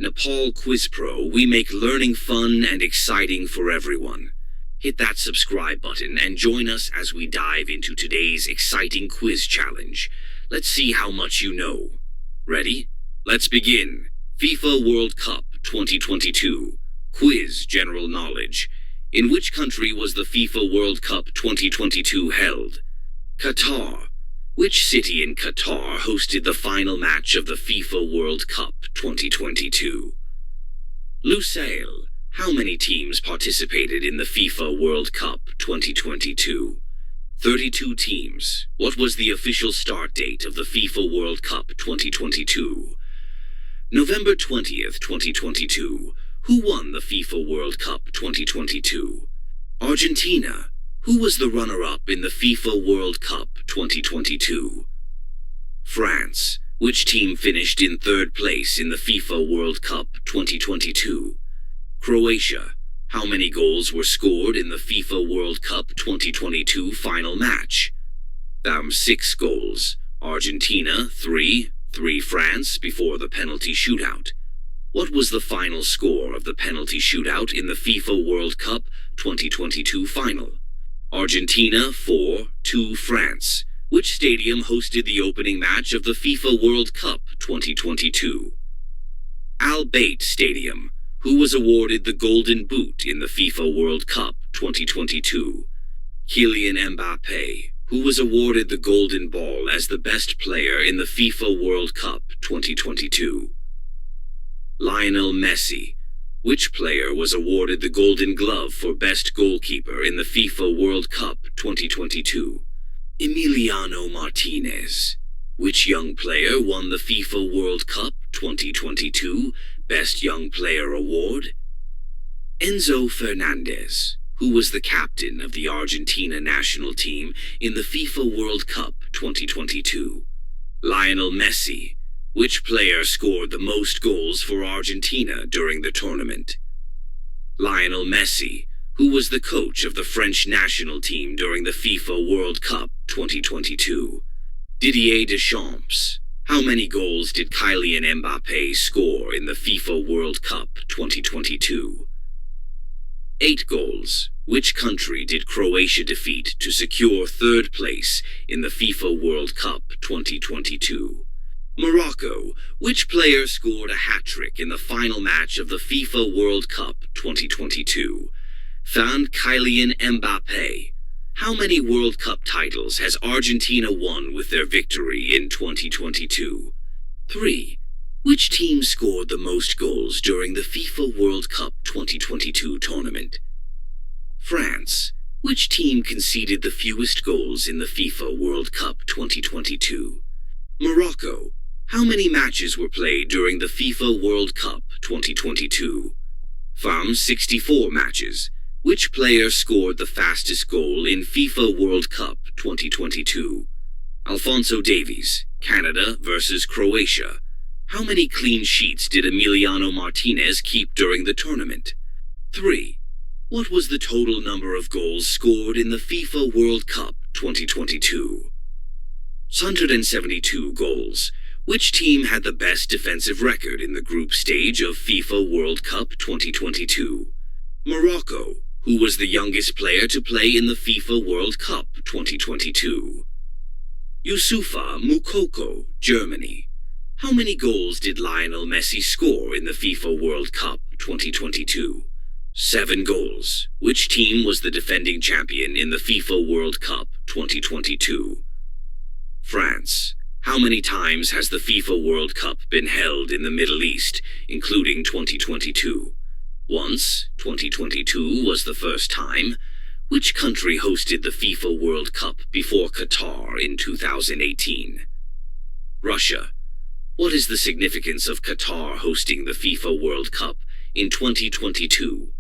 Nepal QuizPro, we make learning fun and exciting for everyone. Hit that subscribe button and join us as we dive into today's exciting quiz challenge. Let's see how much you know. Ready? Let's begin. FIFA World Cup 2022. Quiz General Knowledge. In which country was the FIFA World Cup 2022 held? Qatar. Which city in Qatar hosted the final match of the FIFA World Cup 2022? Lusail. How many teams participated in the FIFA World Cup 2022? 32 teams. What was the official start date of the FIFA World Cup 2022? November 20th, 2022. Who won the FIFA World Cup 2022? Argentina. Who was the runner-up in the FIFA World Cup 2022? France. Which team finished in third place in the FIFA World Cup 2022? Croatia. How many goals were scored in the FIFA World Cup 2022 final match? 6 goals. Argentina, 3 France before the penalty shootout. What was the final score of the penalty shootout in the FIFA World Cup 2022 final? Argentina 4-2 France. Which stadium hosted the opening match of the FIFA World Cup 2022? Al Bayt Stadium. Who was awarded the Golden Boot in the FIFA World Cup 2022? Kylian Mbappé. Who was awarded the Golden Ball as the best player in the FIFA World Cup 2022? Lionel Messi. Which player was awarded the Golden Glove for best goalkeeper in the FIFA World Cup 2022? Emiliano Martinez. Which young player won the FIFA World Cup 2022 Best Young Player Award? Enzo Fernandez. Who was the captain of the Argentina national team in the FIFA World Cup 2022? Lionel Messi. Which player scored the most goals for Argentina during the tournament? Lionel Messi. Who was the coach of the French national team during the FIFA World Cup 2022? Didier Deschamps. How many goals did Kylian Mbappé score in the FIFA World Cup 2022? 8 goals. Which country did Croatia defeat to secure third place in the FIFA World Cup 2022? Morocco. Which player scored a hat-trick in the final match of the FIFA World Cup 2022? Found Kylian Mbappé. How many World Cup titles has Argentina won with their victory in 2022? 3. Which team scored the most goals during the FIFA World Cup 2022 tournament? France. Which team conceded the fewest goals in the FIFA World Cup 2022? Morocco. How many matches were played during the FIFA World Cup 2022? 64 matches. Which player scored the fastest goal in FIFA World Cup 2022? Alphonso Davies, Canada versus Croatia. How many clean sheets did Emiliano Martinez keep during the tournament? 3. What was the total number of goals scored in the FIFA World Cup 2022? 172 goals. Which team had the best defensive record in the group stage of FIFA World Cup 2022? Morocco. Who was the youngest player to play in the FIFA World Cup 2022? Youssoufa Moukoko, Germany. How many goals did Lionel Messi score in the FIFA World Cup 2022? 7 goals. Which team was the defending champion in the FIFA World Cup 2022? France. How many times has the FIFA World Cup been held in the Middle East, including 2022? Once. 2022 was the first time. Which country hosted the FIFA World Cup before Qatar in 2018? Russia. What is the significance of Qatar hosting the FIFA World Cup in 2022?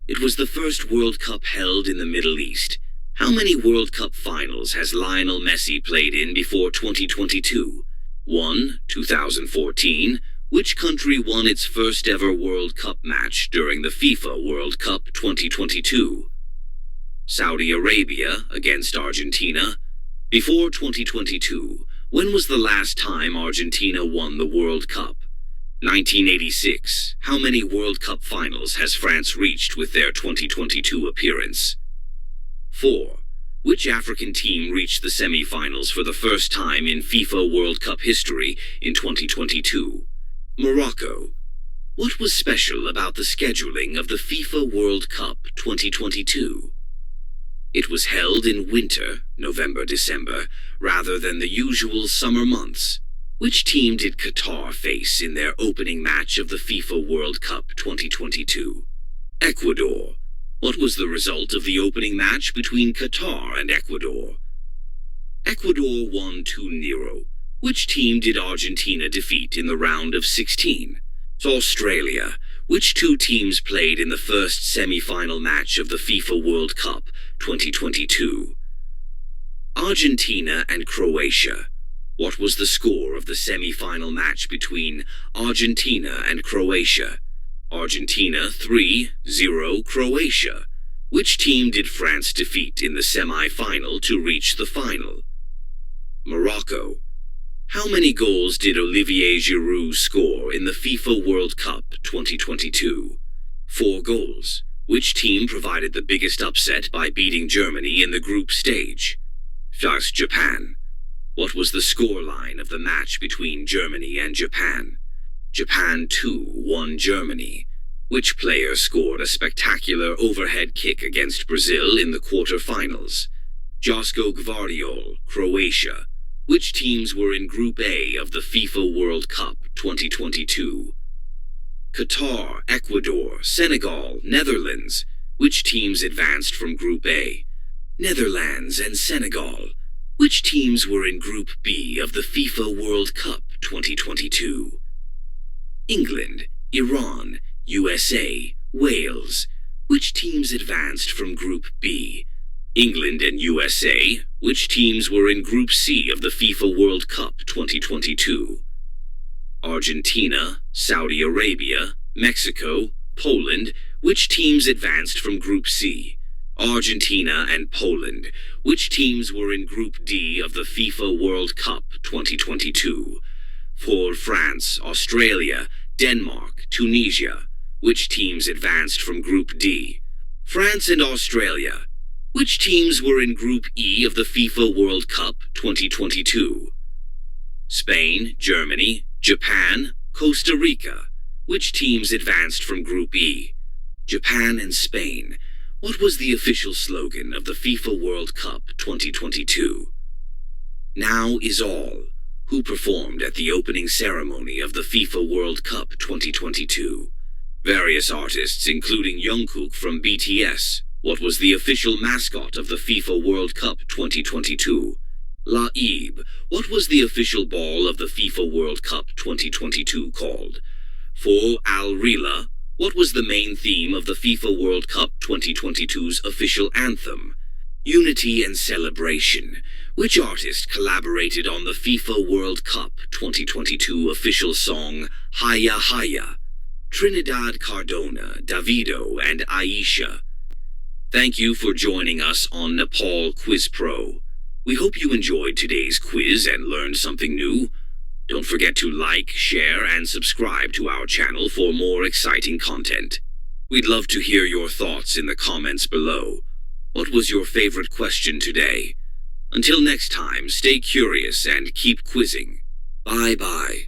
It was the first World Cup held in the Middle East. How many World Cup finals has Lionel Messi played in before 2022? 1. 2014. Which country won its first ever World Cup match during the FIFA World Cup 2022? Saudi Arabia against Argentina. Before 2022, when was the last time Argentina won the World Cup? 1986. How many World Cup finals has France reached with their 2022 appearance? 4. Which African team reached the semi-finals for the first time in FIFA World Cup history in 2022? Morocco. What was special about the scheduling of the FIFA World Cup 2022? It was held in winter, November-December, rather than the usual summer months. Which team did Qatar face in their opening match of the FIFA World Cup 2022? Ecuador. What was the result of the opening match between Qatar and Ecuador? Ecuador won 2-0. Which team did Argentina defeat in the round of 16? Australia. Which two teams played in the first semi-final match of the FIFA World Cup 2022? Argentina and Croatia. What was the score of the semi-final match between Argentina and Croatia? Argentina 3-0 Croatia. Which team did France defeat in the semi-final to reach the final? Morocco. How many goals did Olivier Giroud score in the FIFA World Cup 2022? 4 goals. Which team provided the biggest upset by beating Germany in the group stage? First, Japan. What was the scoreline of the match between Germany and Japan? Japan 2-1 Germany. Which player scored a spectacular overhead kick against Brazil in the quarter-finals? Josko Gvardiol, Croatia. Which teams were in Group A of the FIFA World Cup 2022? Qatar, Ecuador, Senegal, Netherlands. Which teams advanced from Group A? Netherlands and Senegal. Which teams were in Group B of the FIFA World Cup 2022? England, Iran, USA, Wales. Which teams advanced from Group B? England and USA. Which teams were in Group C of the FIFA World Cup 2022? Argentina, Saudi Arabia, Mexico, Poland. Which teams advanced from Group C? Argentina and Poland. Which teams were in Group D of the FIFA World Cup 2022? For France, Australia, Denmark, Tunisia. Which teams advanced from Group D? France and Australia. Which teams were in Group E of the FIFA World Cup 2022? Spain, Germany, Japan, Costa Rica. Which teams advanced from Group E? Japan and Spain. What was the official slogan of the FIFA World Cup 2022? Now is all. Who performed at the opening ceremony of the FIFA World Cup 2022? Various artists, including Jungkook from BTS. What was the official mascot of the FIFA World Cup 2022? Laib. What was the official ball of the FIFA World Cup 2022 called? For Al Rila. What was the main theme of the FIFA World Cup 2022's official anthem? Unity and celebration. Which artist collaborated on the FIFA World Cup 2022 official song Haya Haya? Trinidad Cardona, Davido, and Aisha. Thank you for joining us on Nepal QuizPro. We hope you enjoyed today's quiz and learned something new. Don't forget to like, share, and subscribe to our channel for more exciting content. We'd love to hear your thoughts in the comments below. What was your favorite question today? Until next time, stay curious and keep quizzing. Bye-bye.